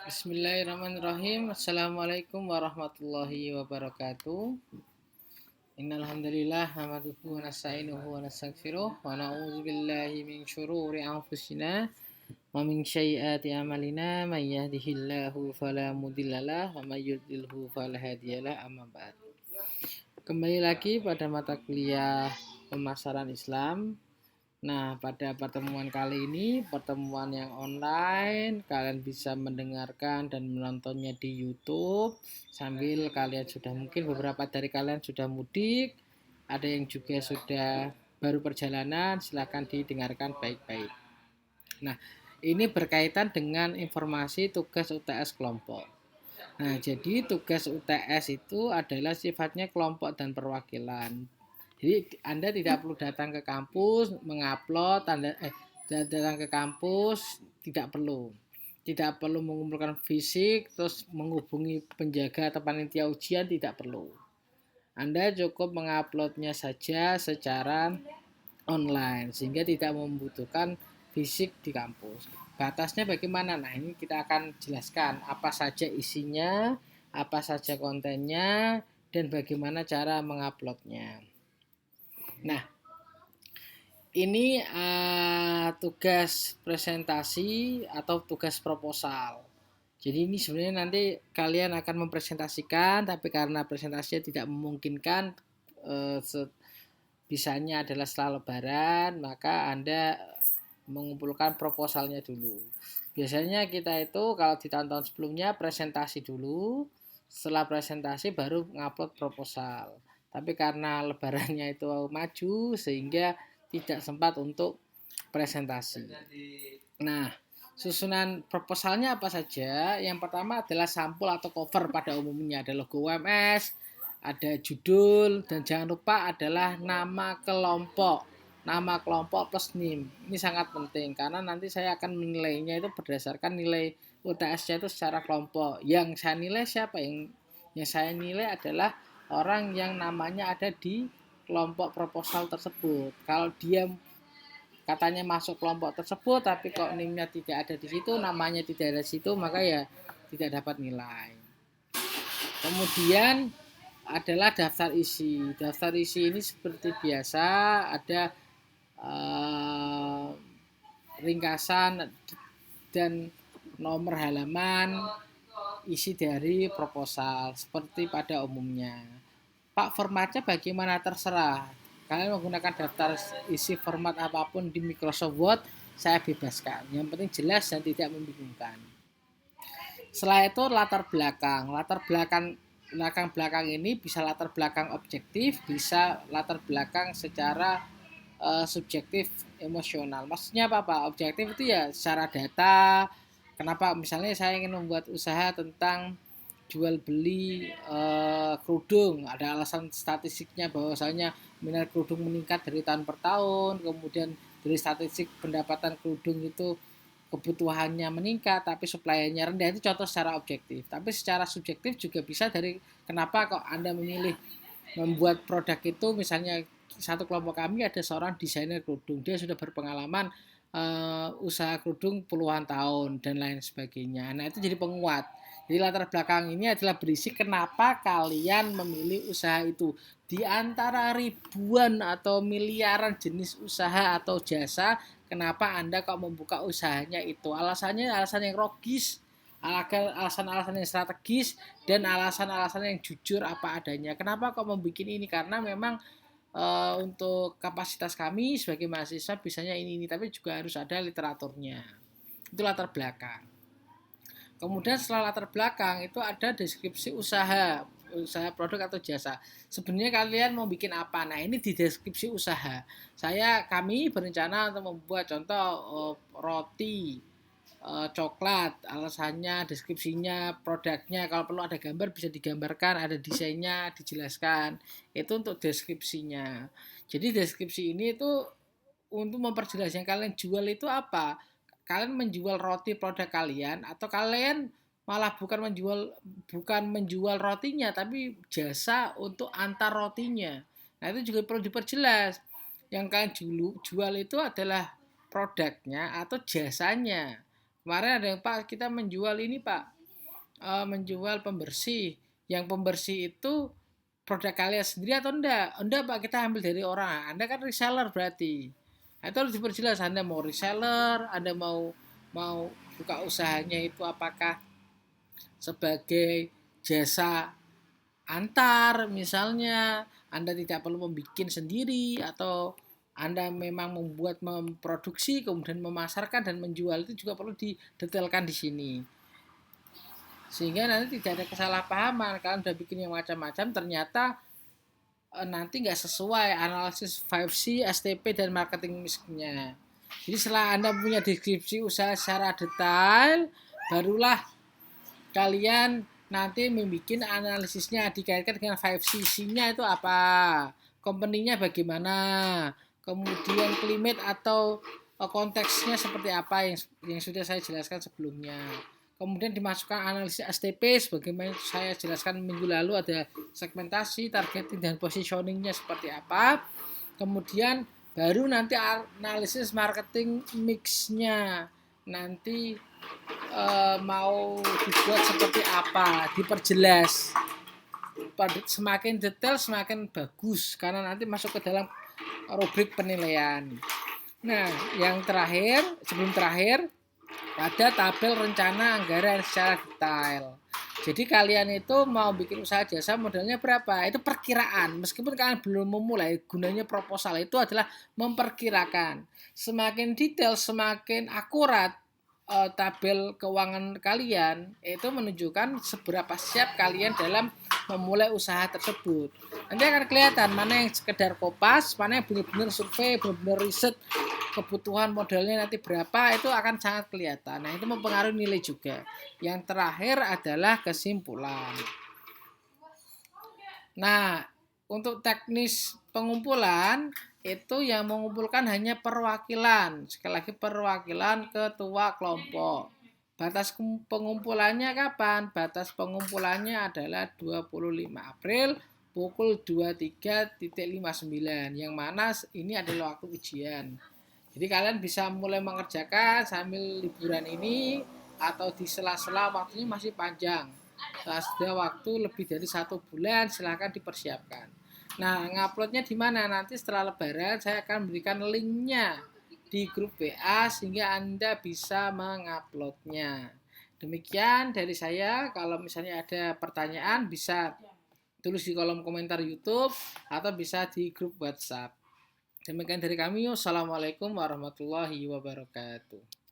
Bismillahirrahmanirrahim. Assalamualaikum warahmatullahi wabarakatuh. Innal hamdalillah nahmaduhu wa nasta'inuhu wa nastaghfiruh wa na'udzu billahi min syururi anfusina wa min sayyiati a'malina may yahdihillahu fala mudhillalah wa may yudhlilhu fala hadiyalah amma ba'd. Kembali lagi pada mata kuliah pemasaran Islam. Nah, pada pertemuan kali ini, pertemuan yang online, kalian bisa mendengarkan dan menontonnya di YouTube sambil kalian sudah mungkin beberapa dari kalian sudah mudik, ada yang juga sudah baru perjalanan, silahkan didengarkan baik-baik. Nah, ini berkaitan dengan informasi tugas UTS kelompok. Nah, jadi tugas UTS itu adalah sifatnya kelompok dan perwakilan. Jadi Anda tidak perlu datang ke kampus mengupload datang ke kampus tidak perlu. Tidak perlu mengumpulkan fisik terus menghubungi penjaga atau panitia ujian tidak perlu. Anda cukup menguploadnya saja secara online sehingga tidak membutuhkan fisik di kampus. Batasnya bagaimana? Nah, ini kita akan jelaskan apa saja isinya, apa saja kontennya, dan bagaimana cara menguploadnya. Nah, ini tugas presentasi atau tugas proposal. Jadi ini sebenarnya nanti kalian akan mempresentasikan, tapi karena presentasinya tidak memungkinkan, bisanya adalah setelah Lebaran, maka Anda mengumpulkan proposalnya dulu. Biasanya kita itu kalau di tahun-tahun sebelumnya presentasi dulu, setelah presentasi baru ngupload proposal. Tapi karena lebarannya itu maju sehingga tidak sempat untuk presentasi. Nah, susunan proposalnya apa saja? Yang pertama adalah sampul atau cover pada umumnya, ada logo UMS, ada judul, dan jangan lupa adalah nama kelompok. Nama kelompok plus NIM. Ini sangat penting karena nanti saya akan menilainya itu berdasarkan nilai UTS-nya itu secara kelompok. Yang saya nilai siapa? Yang saya nilai adalah orang yang namanya ada di kelompok proposal tersebut. Kalau dia katanya masuk kelompok tersebut tapi kok NIM-nya tidak ada di situ, namanya tidak ada di situ, maka ya tidak dapat nilai. Kemudian adalah daftar isi. Daftar isi ini seperti biasa ada ringkasan dan nomor halaman isi dari proposal seperti pada umumnya. Pak, formatnya bagaimana terserah. Kalian menggunakan daftar isi format apapun di Microsoft Word, saya bebaskan. Yang penting jelas dan tidak membingungkan. Setelah itu latar belakang. Latar belakang ini bisa latar belakang objektif, bisa latar belakang secara subjektif emosional. Maksudnya apa Pak? Objektif itu ya secara data. Kenapa misalnya saya ingin membuat usaha tentang jual beli kerudung, ada alasan statistiknya bahwasanya minat kerudung meningkat dari tahun per tahun, kemudian dari statistik pendapatan kerudung itu kebutuhannya meningkat tapi supply-nya rendah, itu contoh secara objektif. Tapi secara subjektif juga bisa dari kenapa kok Anda memilih membuat produk itu. Misalnya satu kelompok kami ada seorang desainer kerudung, dia sudah berpengalaman usaha kerudung puluhan tahun dan lain sebagainya. Nah, itu jadi penguat. Jadi latar belakang ini adalah berisi kenapa kalian memilih usaha itu. Di antara ribuan atau miliaran jenis usaha atau jasa, kenapa Anda kok membuka usahanya itu? Alasannya alasan yang logis, alasan-alasan yang strategis, dan alasan-alasan yang jujur apa adanya. Kenapa kok membuat ini? Karena memang untuk kapasitas kami sebagai mahasiswa bisanya ini, tapi juga harus ada literaturnya. Itu latar belakang. Kemudian setelah latar belakang itu ada deskripsi usaha produk atau jasa. Sebenarnya kalian mau bikin apa? Nah, ini di deskripsi usaha. Kami berencana untuk membuat contoh roti, coklat, alasannya, deskripsinya, produknya, kalau perlu ada gambar bisa digambarkan, ada desainnya dijelaskan. Itu untuk deskripsinya. Jadi deskripsi ini itu untuk memperjelas yang kalian jual itu apa. Kalian menjual roti produk kalian atau kalian malah bukan menjual rotinya tapi jasa untuk antar rotinya. Nah, itu juga perlu diperjelas. Yang kalian jual itu adalah produknya atau jasanya. Kemarin ada yang Pak kita menjual ini Pak, menjual pembersih. Yang pembersih itu produk kalian sendiri atau enggak? Enggak Pak, kita ambil dari orang. Anda kan reseller berarti. Nah, itu harus diperjelas. Anda mau reseller, Anda mau mau buka usahanya itu apakah sebagai jasa antar misalnya Anda tidak perlu membuat sendiri atau Anda memang memproduksi kemudian memasarkan dan menjual itu juga perlu didetailkan di sini sehingga nanti tidak ada kesalahpahaman. Kalian udah bikin yang macam-macam ternyata nanti nggak sesuai analisis 5C, STP dan marketing mix-nya. Jadi setelah Anda punya deskripsi usaha secara detail barulah kalian nanti membuat analisisnya dikaitkan dengan 5CC-nya itu apa, company-nya bagaimana, kemudian climate atau konteksnya seperti apa yang sudah saya jelaskan sebelumnya. Kemudian dimasukkan analisis STP sebagaimana saya jelaskan minggu lalu, ada segmentasi, targeting dan positioningnya seperti apa. Kemudian baru nanti analisis marketing mix-nya nanti mau dibuat seperti apa, diperjelas. Semakin detail semakin bagus karena nanti masuk ke dalam rubrik penilaian. Nah, yang terakhir, sebelum terakhir ada tabel rencana anggaran secara detail. Jadi kalian itu mau bikin usaha jasa modalnya berapa? Itu perkiraan. Meskipun kalian belum memulai, gunanya proposal itu adalah memperkirakan. Semakin detail, semakin akurat tabel keuangan kalian itu menunjukkan seberapa siap kalian dalam memulai usaha tersebut. Nanti akan kelihatan mana yang sekedar kopas, mana yang benar-benar survei, benar-benar riset kebutuhan modalnya nanti berapa, itu akan sangat kelihatan. Nah, itu mempengaruhi nilai juga. Yang terakhir adalah kesimpulan. Nah, untuk teknis pengumpulan itu yang mengumpulkan hanya perwakilan. Sekali lagi perwakilan ketua kelompok. Batas pengumpulannya kapan? Batas pengumpulannya adalah 25 April pukul 23.59 yang mana ini adalah waktu ujian. Jadi kalian bisa mulai mengerjakan sambil liburan ini atau di sela-sela waktunya masih panjang. Sudah waktu lebih dari 1 bulan, silahkan dipersiapkan. Nah, nguploadnya di mana? Nanti setelah Lebaran saya akan berikan linknya di grup WA sehingga Anda bisa menguploadnya. Demikian dari saya. Kalau misalnya ada pertanyaan bisa tulis di kolom komentar YouTube atau bisa di grup WhatsApp. Demikian dari kami. Wassalamualaikum warahmatullahi wabarakatuh.